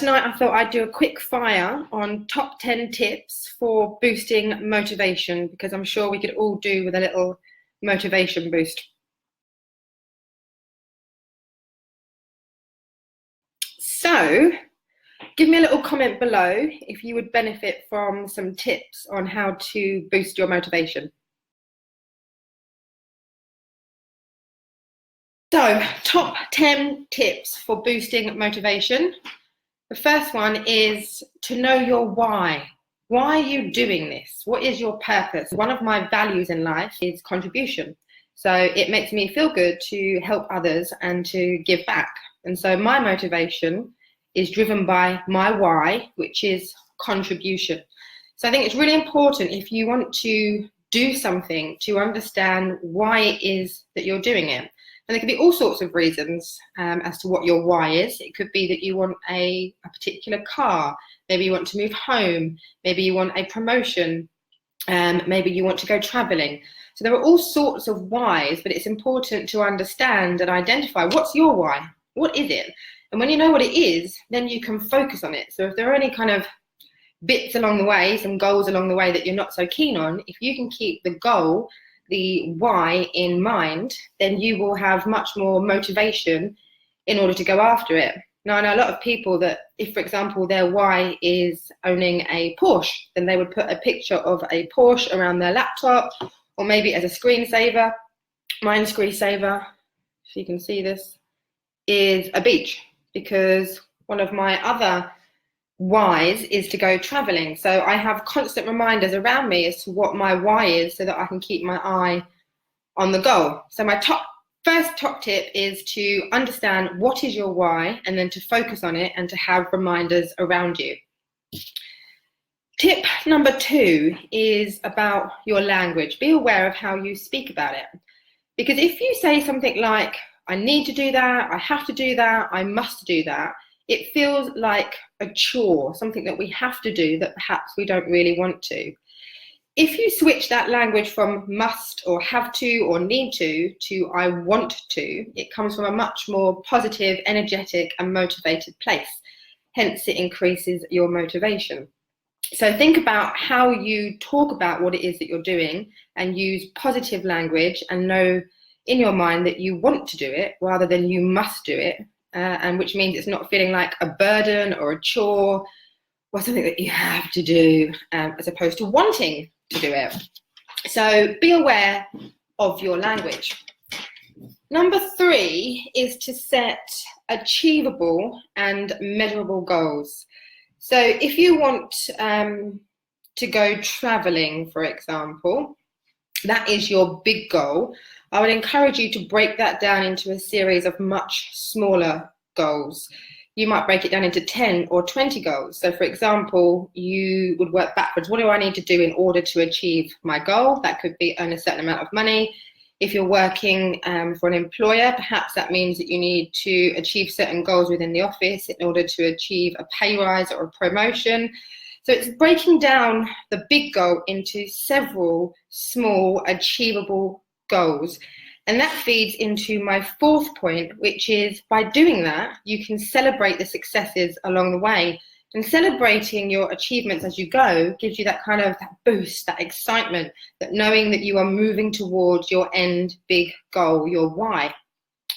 tonight I thought I'd do a quick fire on top 10 tips for boosting motivation, because I'm sure we could all do with a little motivation boost. So give me a little comment below if you would benefit from some tips on how to boost your motivation. So, top 10 tips for boosting motivation. The first one is to know your why. Why are you doing this? What is your purpose? One of my values in life is contribution. So it makes me feel good to help others and to give back. And so my motivation is driven by my why, which is contribution. So I think it's really important, if you want to do something, to understand why it is that you're doing it. And there can be all sorts of reasons as to what your why is. It could be that you want a particular car, maybe you want to move home, maybe you want a promotion, maybe you want to go traveling. So there are all sorts of whys, but it's important to understand and identify what's your why, what is it? And when you know what it is, then you can focus on it. So if there are any kind of bits along the way, some goals along the way that you're not so keen on, if you can keep the goal, the why in mind, then you will have much more motivation in order to go after it. Now, I know a lot of people that if, for example, their why is owning a Porsche, then they would put a picture of a Porsche around their laptop, or maybe as a screensaver. My screensaver, if you can see this, is a beach, because one of my other whys is to go traveling. So I have constant reminders around me as to what my why is, so that I can keep my eye on the goal. So my first top tip is to understand what is your why, and then to focus on it and to have reminders around you. Tip number 2 is about your language. Be aware of how you speak about it. Because if you say something like, I need to do that, I have to do that, I must do that, it feels like a chore, something that we have to do that perhaps we don't really want to. If you switch that language from must or have to or need to I want to, it comes from a much more positive, energetic and motivated place. Hence, it increases your motivation. So think about how you talk about what it is that you're doing, and use positive language, and know in your mind that you want to do it rather than you must do it. And which means it's not feeling like a burden or a chore or something that you have to do, as opposed to wanting to do it. So be aware of your language. Number 3 is to set achievable and measurable goals. So if you want to go traveling, for example, that is your big goal, I would encourage you to break that down into a series of much smaller goals. You might break it down into 10 or 20 goals. So for example, you would work backwards. What do I need to do in order to achieve my goal? That could be earn a certain amount of money. If you're working for an employer, perhaps that means that you need to achieve certain goals within the office in order to achieve a pay rise or a promotion. So it's breaking down the big goal into several small achievable goals. And that feeds into my 4th point, which is by doing that, you can celebrate the successes along the way. And celebrating your achievements as you go gives you that kind of that boost, that excitement, that knowing that you are moving towards your end big goal, your why.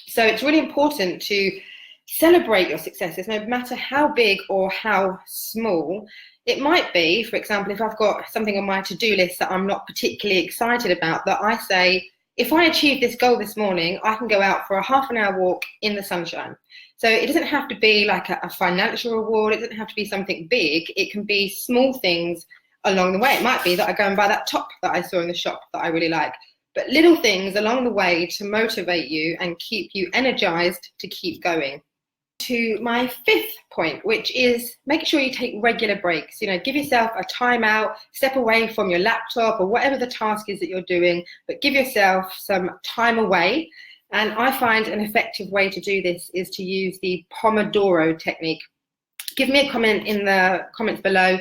So it's really important to celebrate your successes, no matter how big or how small. It might be, for example, if I've got something on my to-do list that I'm not particularly excited about, that I say, if I achieve this goal this morning, I can go out for a half-an-hour walk in the sunshine. So it doesn't have to be like a financial reward. It doesn't have to be something big. It can be small things along the way. It might be that I go and buy that top that I saw in the shop that I really like. But little things along the way to motivate you and keep you energized to keep going. To my 5th point, which is make sure you take regular breaks. You know, give yourself a timeout, step away from your laptop or whatever the task is that you're doing, but give yourself some time away. And I find an effective way to do this is to use the Pomodoro technique. Give me a comment in the comments below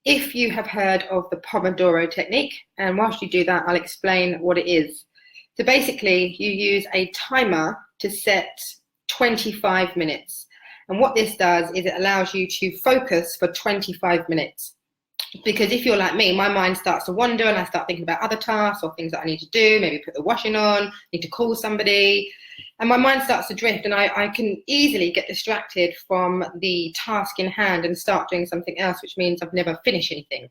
if you have heard of the Pomodoro technique. And whilst you do that, I'll explain what it is. So basically, you use a timer to set 25 minutes. And what this does is it allows you to focus for 25 minutes. Because if you're like me, my mind starts to wander and I start thinking about other tasks or things that I need to do, maybe put the washing on, need to call somebody, and my mind starts to drift, and I can easily get distracted from the task in hand and start doing something else, which means I've never finished anything.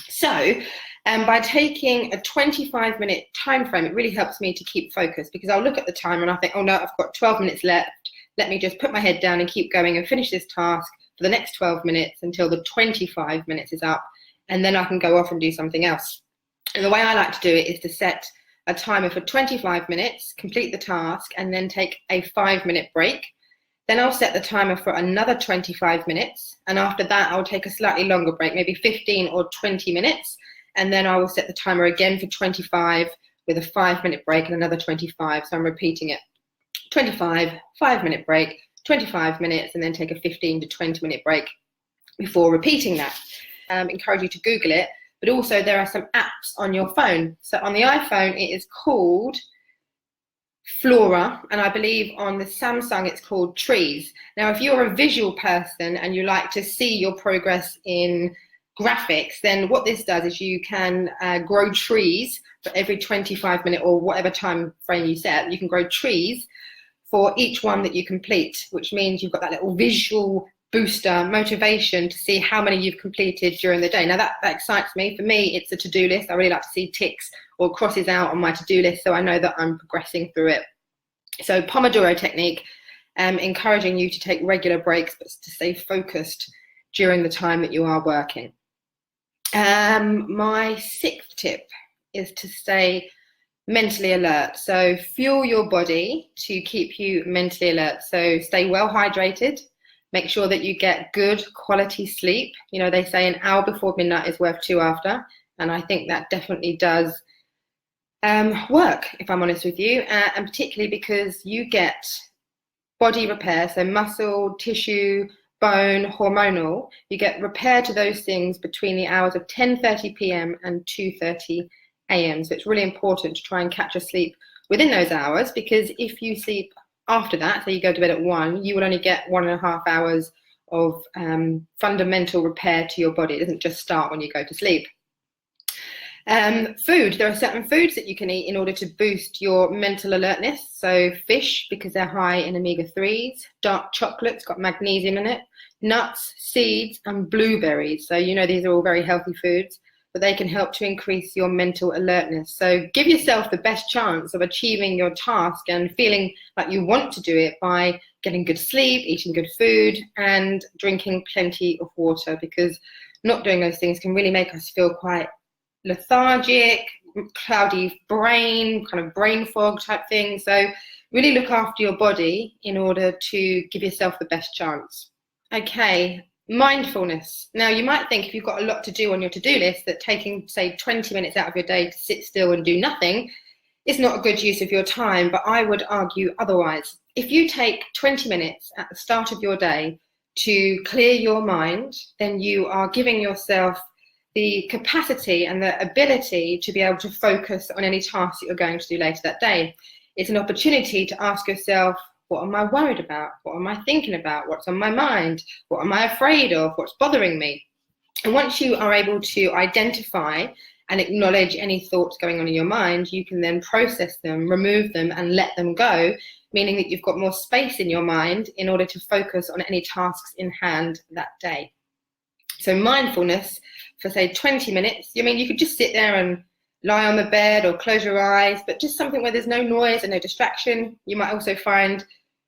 So by taking a 25-minute time frame, it really helps me to keep focused, because I'll look at the time and I think, oh no, I've got 12 minutes left. Let me just put my head down and keep going and finish this task for the next 12 minutes until the 25 minutes is up, and then I can go off and do something else. And the way I like to do it is to set a timer for 25 minutes, complete the task, and then take a 5-minute break. Then I'll set the timer for another 25 minutes, and after that I'll take a slightly longer break, maybe 15 or 20 minutes, and then I will set the timer again for 25 with a 5-minute break and another 25. So I'm repeating it. 25, 5-minute break, 25 minutes, and then take a 15 to 20-minute break before repeating that. Encourage you to Google it, but also there are some apps on your phone. So on the iPhone, it is called Flora, and I believe on the Samsung it's called Trees. Now, if you're a visual person and you like to see your progress in graphics, then what this does is you can grow trees for every 25-minute or whatever time frame you set. You can grow trees for each one that you complete, which means you've got that little visual booster motivation to see how many you've completed during the day. Now that excites me. For me, it's a to-do list. I really like to see ticks or crosses out on my to-do list, so I know that I'm progressing through it. So Pomodoro technique, encouraging you to take regular breaks, but to stay focused during the time that you are working. My 6th tip is to stay mentally alert. So fuel your body to keep you mentally alert. So stay well hydrated. Make sure that you get good quality sleep. You know, they say an hour before midnight is worth 2 after. And I think that definitely does work, if I'm honest with you. And particularly because you get body repair, so muscle, tissue, bone, hormonal, you get repair to those things between the hours of 10:30 p.m. and 2:30 a.m. So it's really important to try and catch a sleep within those hours, because if you sleep after that, so you go to bed at 1, you will only get 1.5 hours of fundamental repair to your body. It doesn't just start when you go to sleep. Food, there are certain foods that you can eat in order to boost your mental alertness. So fish, because they're high in omega-3s, dark chocolate's got magnesium in it, nuts, seeds, and blueberries. So you know these are all very healthy foods, but they can help to increase your mental alertness. So give yourself the best chance of achieving your task and feeling like you want to do it by getting good sleep, eating good food, and drinking plenty of water, because not doing those things can really make us feel quite lethargic, cloudy brain, kind of brain fog type thing. So really look after your body in order to give yourself the best chance. Okay. Mindfulness. Now, you might think if you've got a lot to do on your to-do list that taking, say, 20 minutes out of your day to sit still and do nothing is not a good use of your time, but I would argue otherwise. If you take 20 minutes at the start of your day to clear your mind, then you are giving yourself the capacity and the ability to be able to focus on any task that you're going to do later that day. It's an opportunity to ask yourself, what am I worried about? What am I thinking about? What's on my mind? What am I afraid of? What's bothering me? And once you are able to identify and acknowledge any thoughts going on in your mind, you can then process them, remove them, and let them go, meaning that you've got more space in your mind in order to focus on any tasks in hand that day. So mindfulness for, say, 20 minutes, I mean, you could just sit there and lie on the bed or close your eyes, but just something where there's no noise and no distraction. You might also find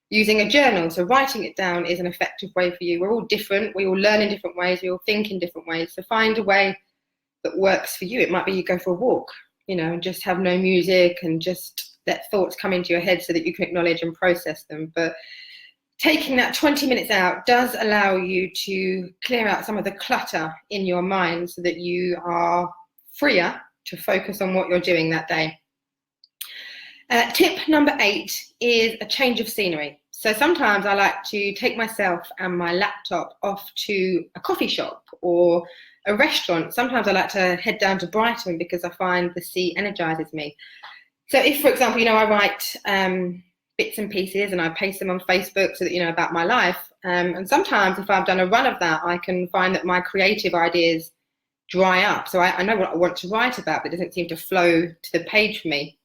using a journal, so writing it down is an effective way for you. We're all different, we all learn in different ways, we all think in different ways, so find a way that works for you. It might be you go for a walk, you know, and just have no music and just let thoughts come into your head so that you can acknowledge and process them. But taking that 20 minutes out does allow you to clear out some of the clutter in your mind so that you are freer to focus on what you're doing that day. Tip number 8 is a change of scenery. So sometimes I like to take myself and my laptop off to a coffee shop or a restaurant. Sometimes I like to head down to Brighton because I find the sea energizes me. So if, for example, you know, I write bits bits and pieces, and I paste them on Facebook so that you know about my life. And sometimes if I've done a run of that, I can find that my creative ideas dry up. So I know what I want to write about, but it doesn't seem to flow to the page for me.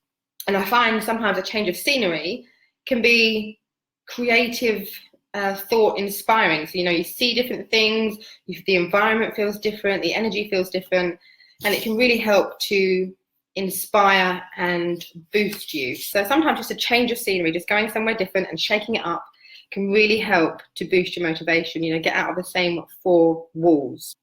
And I find sometimes a change of scenery can be creative, thought inspiring. So, you know, you see different things, the environment feels different, the energy feels different, and it can really help to inspire and boost you. So sometimes just a change of scenery, just going somewhere different and shaking it up can really help to boost your motivation, you know, get out of the same four walls.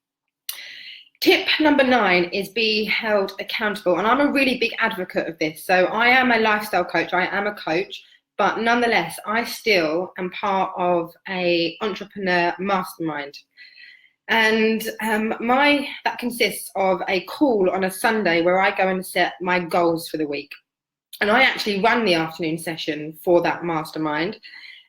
Tip number 9 is be held accountable. And I'm a really big advocate of this. So I am a lifestyle coach, I am a coach, but nonetheless, I still am part of a entrepreneur mastermind. And that consists of a call on a Sunday where I go and set my goals for the week. And I actually run the afternoon session for that mastermind.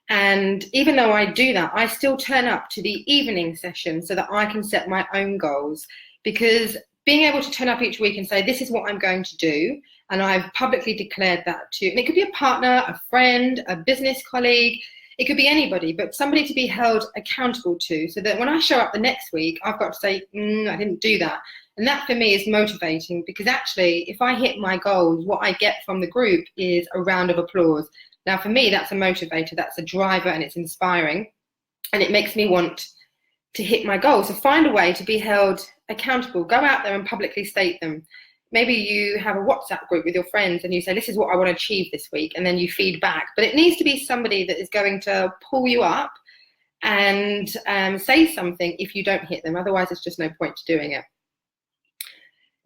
And even though I do that, I still turn up to the evening session so that I can set my own goals. Because being able to turn up each week and say, this is what I'm going to do, and I've publicly declared that to, and it could be a partner, a friend, a business colleague, it could be anybody, but somebody to be held accountable to, so that when I show up the next week, I've got to say, I didn't do that. And that for me is motivating, because actually, if I hit my goals, what I get from the group is a round of applause. Now, for me, that's a motivator, that's a driver, and it's inspiring, and it makes me want to hit my goals. So find a way to be held accountable. Go out there and publicly state them. Maybe you have a WhatsApp group with your friends and you say, this is what I want to achieve this week, and then you feed back. But it needs to be somebody that is going to pull you up and say something if you don't hit them. Otherwise, it's just no point to doing it.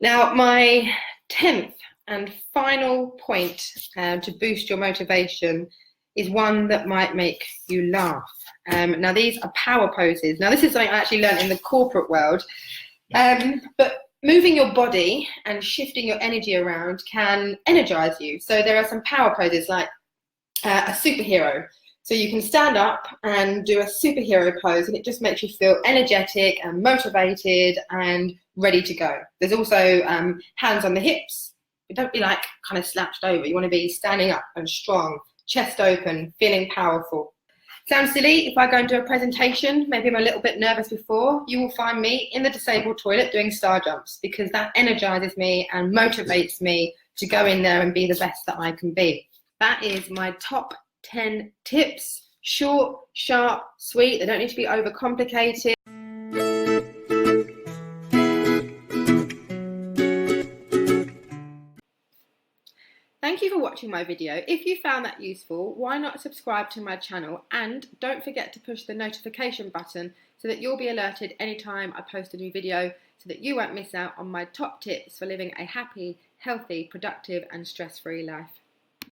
Now, my 10th and final point to boost your motivation is one that might make you laugh. Now, these are power poses. Now, this is something I actually learned in the corporate world. But moving your body and shifting your energy around can energize you. So there are some power poses like a superhero. So you can stand up and do a superhero pose, and it just makes you feel energetic and motivated and ready to go. There's also hands on the hips. But don't be like kind of slouched over. You want to be standing up and strong, chest open, feeling powerful. Sounds silly if I go and do a presentation, maybe I'm a little bit nervous before, you will find me in the disabled toilet doing star jumps, because that energizes me and motivates me to go in there and be the best that I can be. That is my top 10 tips. Short, sharp, sweet. They don't need to be overcomplicated. Thank you for watching my video. If you found that useful, why not subscribe to my channel, and don't forget to push the notification button so that you'll be alerted anytime I post a new video, so that you won't miss out on my top tips for living a happy, healthy, productive and stress-free life.